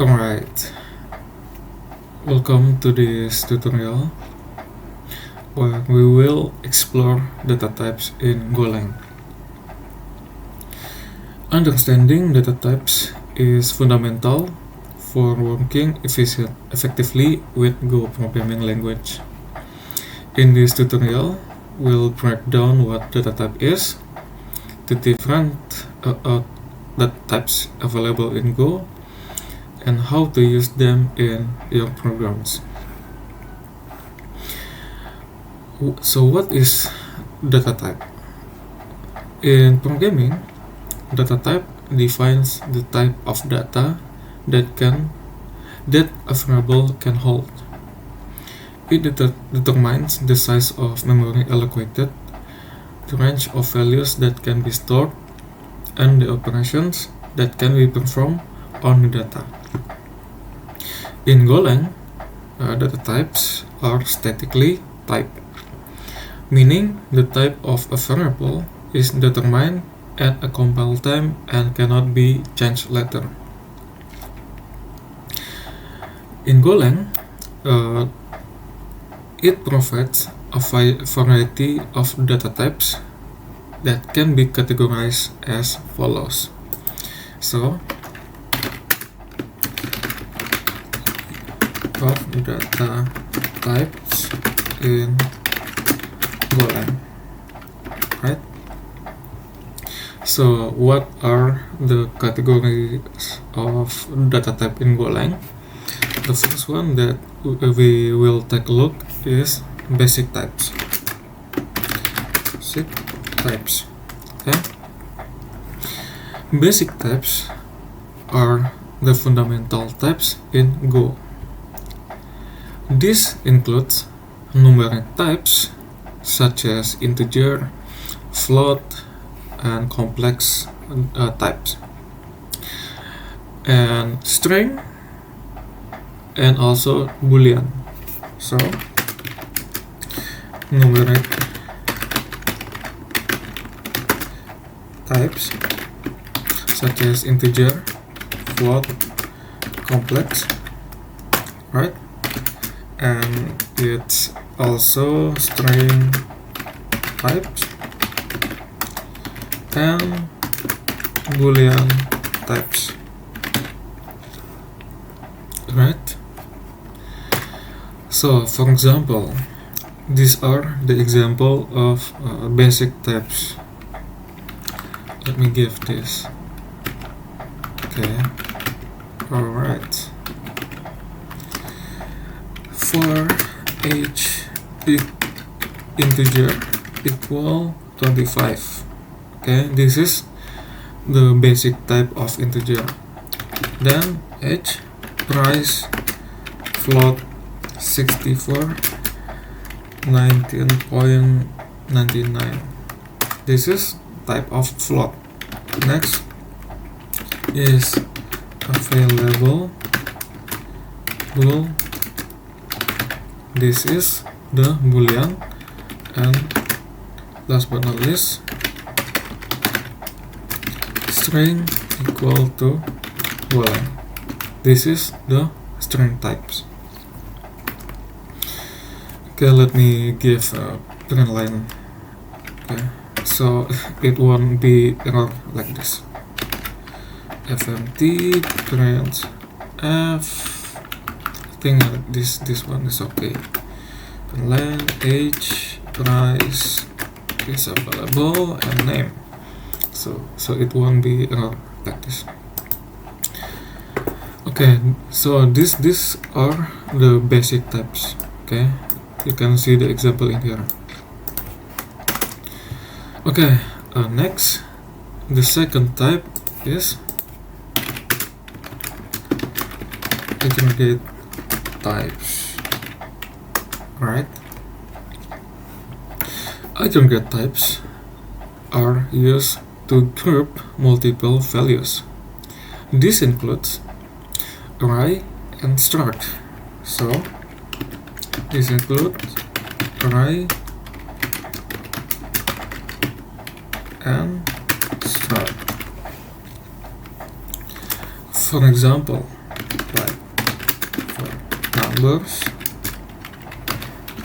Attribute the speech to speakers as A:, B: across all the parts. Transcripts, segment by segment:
A: Alright, welcome to this tutorial where we will explore data types in Golang. Understanding data types is fundamental for working effectively with Go programming language. In this tutorial, we'll break down what data type is, the different data types available in Go, and how to use them in your programs. So what is data type? In programming, data type defines the type of data that a variable can hold. It determines the size of memory allocated, the range of values that can be stored, and the operations that can be performed on the data. In Golang, data types are statically typed, meaning the type of a variable is determined at a compile time and cannot be changed later. In Golang, it provides a variety of data types that can be categorized as follows. So, of data types in Golang, right? So what are the categories of data type in Golang? The first one that we will take a look is basic types. Okay. Basic types are the fundamental types in Go. This includes numeric types such as integer, float, and complex types, and string, and also boolean. So numeric types such as integer, float, complex, right? And it's also string types and boolean types, right? So for example, these are the example of basic types. Let me give this. Okay, alright. For each integer equal 25. Okay, this is the basic type of integer. Then h, price, float 64, 19.99. This is type of float. Next is available bool. This is the boolean, and last but not least, string equal to Golang. This is the string types. Okay, let me give a print line. Okay, so it won't be error like this. fmt print f. I think this one is okay. Len age, price is available, and name. So it won't be error like this. Okay, so these are the basic types. Okay, you can see the example in here. Okay, next, the second type is aggregate types, right? Aggregate types are used to group multiple values. This includes array and start. So this includes array and start. For example, numbers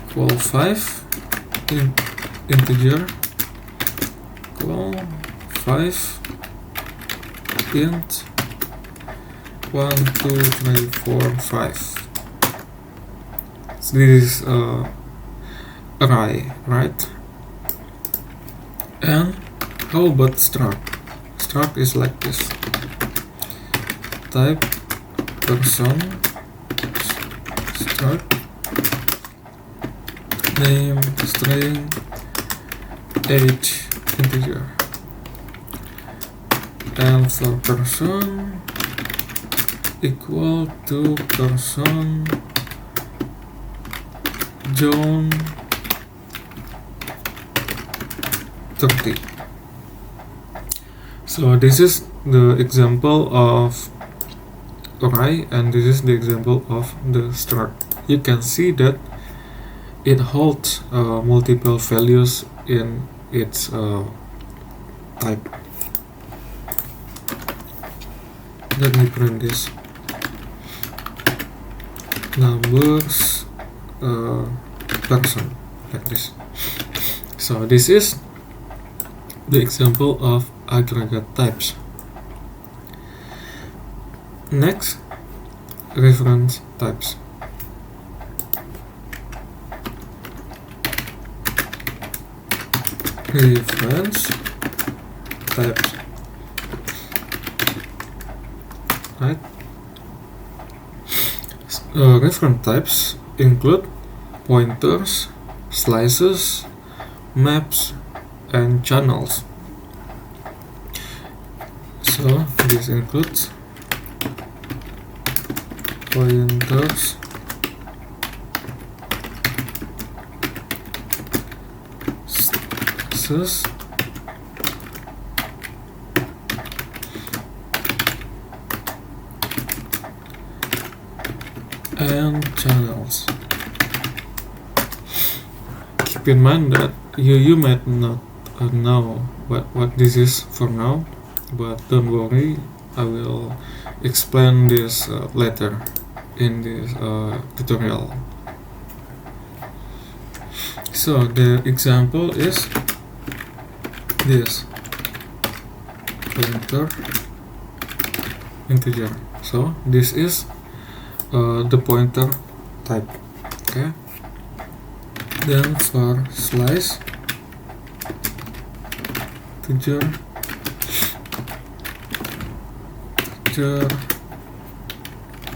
A: equal 5 integer equal 5 int 1 2 3 4 5. So this is array, right? And how about struct? Struct is like this: type person struct name string age integer, and for person equal to person John 30. So this is the example of array, and this is the example of the struct. You can see that it holds multiple values in its type. Let me print this: numbers person, like this. So this is the example of aggregate types. Next, reference types. Reference types, right? Reference types include pointers, slices, maps, and channels. So this includes pointers, slices, and channels. Keep in mind that you might not know what this is for now, but don't worry, I will explain this later in this tutorial. So the example is this: pointer integer. So this is the pointer type. Okay. Then for slice integer 10,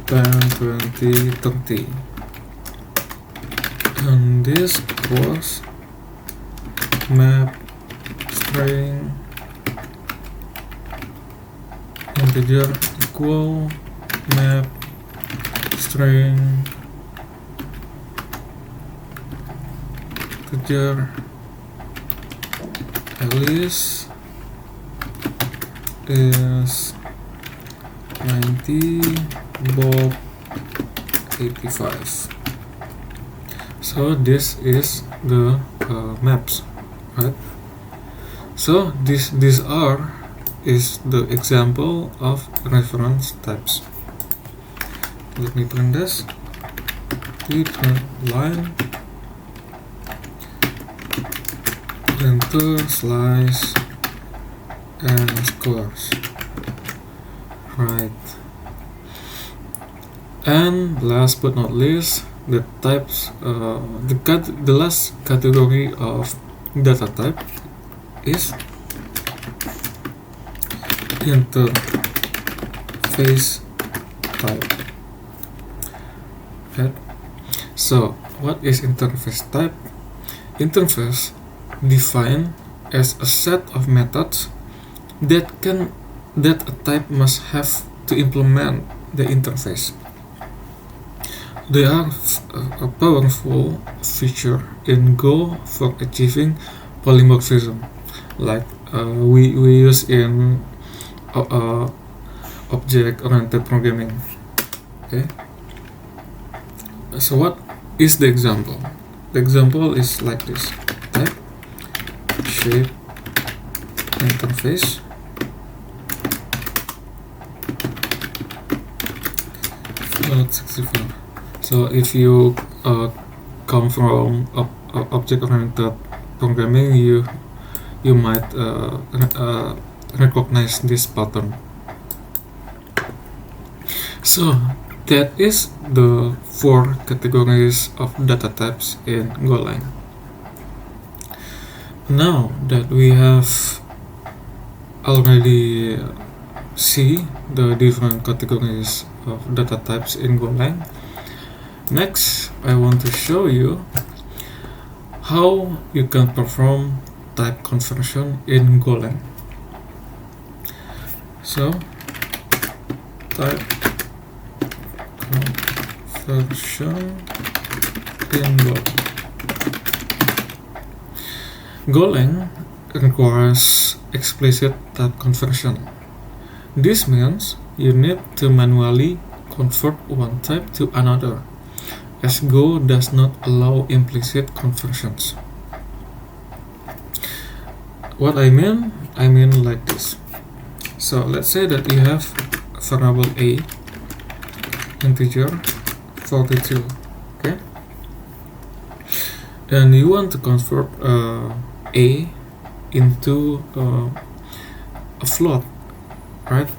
A: 20, 30, and this was map string integer equal map string integer Alice is 90, Bob 85. So this is the maps, right? So this R is the example of reference types. Let me print this. Print line, enter, slice, and squares. Right. And last but not least, the types. The last category of data type is interface type. Okay. So what is interface type? Interface defined as a set of methods that a type must have to implement the interface. They are a powerful feature in Go for achieving polymorphism, like we use in object-oriented programming. Okay. So what is the example? The example is like this: type shape interface float 64. So if you come from object-oriented programming, you might recognize this pattern. So that is the 4 categories of data types in Golang. Now that we have already see the different categories of data types in Golang, next I want to show you how you can perform type conversion in Golang. So type conversion in Golang. Golang requires explicit type conversion. This means you need to manually convert one type to another, as Go does not allow implicit conversions. What I mean like this. So let's say that you have variable a, integer 42, okay, and you want to convert a into a float, right?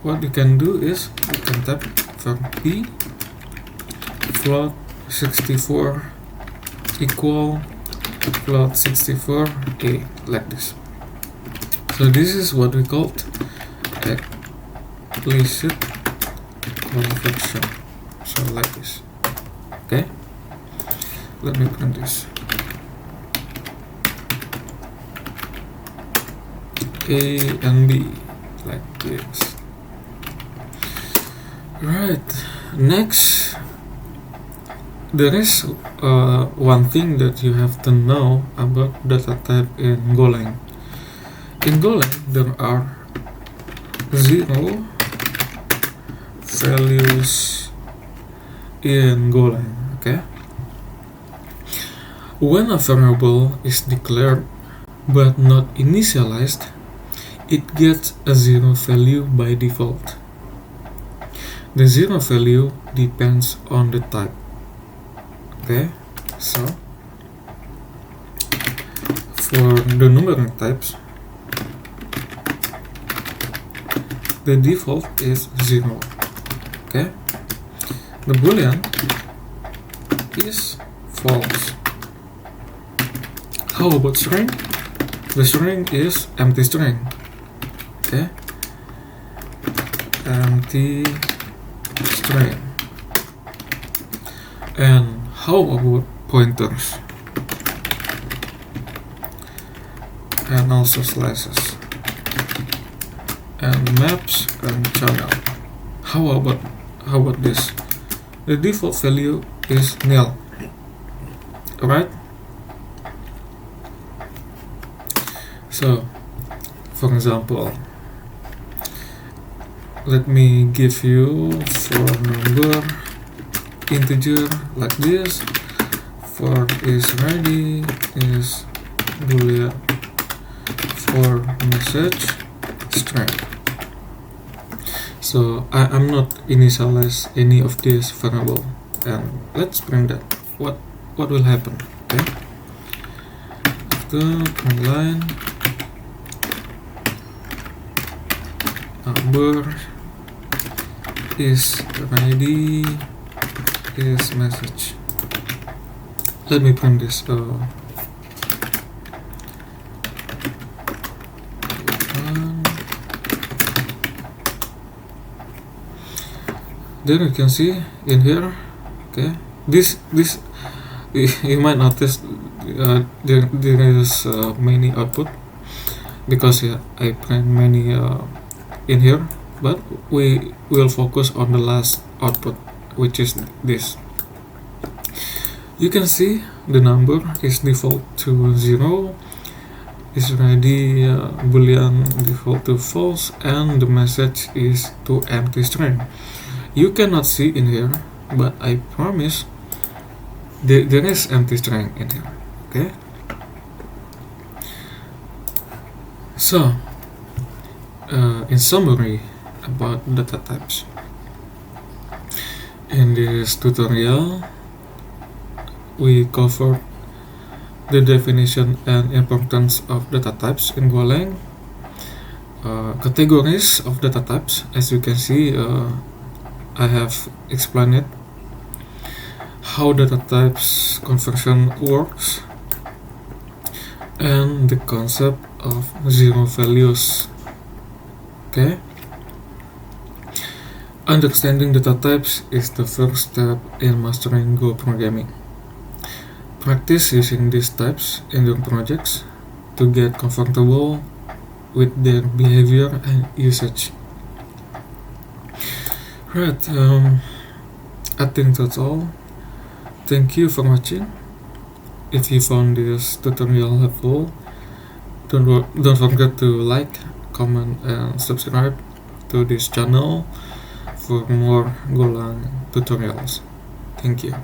A: What you can do is you can type var p float 64 equal float 64 a, like this. So this is what we called explicit conversion. So like this. Okay, let me print this. A and B, like this. Right, next there is one thing that you have to know about data type in Golang. In Golang there are 0 values in Golang, okay? When a variable is declared but not initialized, it gets a 0 value by default. The 0 value depends on the type. Okay, so for the numeric types, the default is 0. Okay, the boolean is false. How about string? The string is empty string. Okay, empty string. And how about pointers? And also slices. And maps and channel. How about this? The default value is nil. Alright? So, for example, let me give you for number integer like this. For is ready is boolean, for message string. So I'm not initialize any of this variable, and let's print that. What will happen? Okay, after print line number is ready is message. Let me print this. Then you can see in here, okay, this you might notice there is many output because I print many in here, but we will focus on the last output, which is this. You can see the number is default to 0, is ready boolean default to false, and the message is to empty string. You cannot see in here, but I promise there is empty string in here. Okay, so in summary about data types, In this tutorial, we covered the definition and importance of data types in Golang, categories of data types. As you can see, I have explained it, how data types conversion works, and the concept of zero values. Okay? Understanding data types is the first step in mastering Go programming. Practice using these types in your projects to get comfortable with their behavior and usage. Right, I think that's all. Thank you for watching. If you found this tutorial helpful, don't forget to like, comment, and subscribe to this channel for more Golang tutorials. Thank you.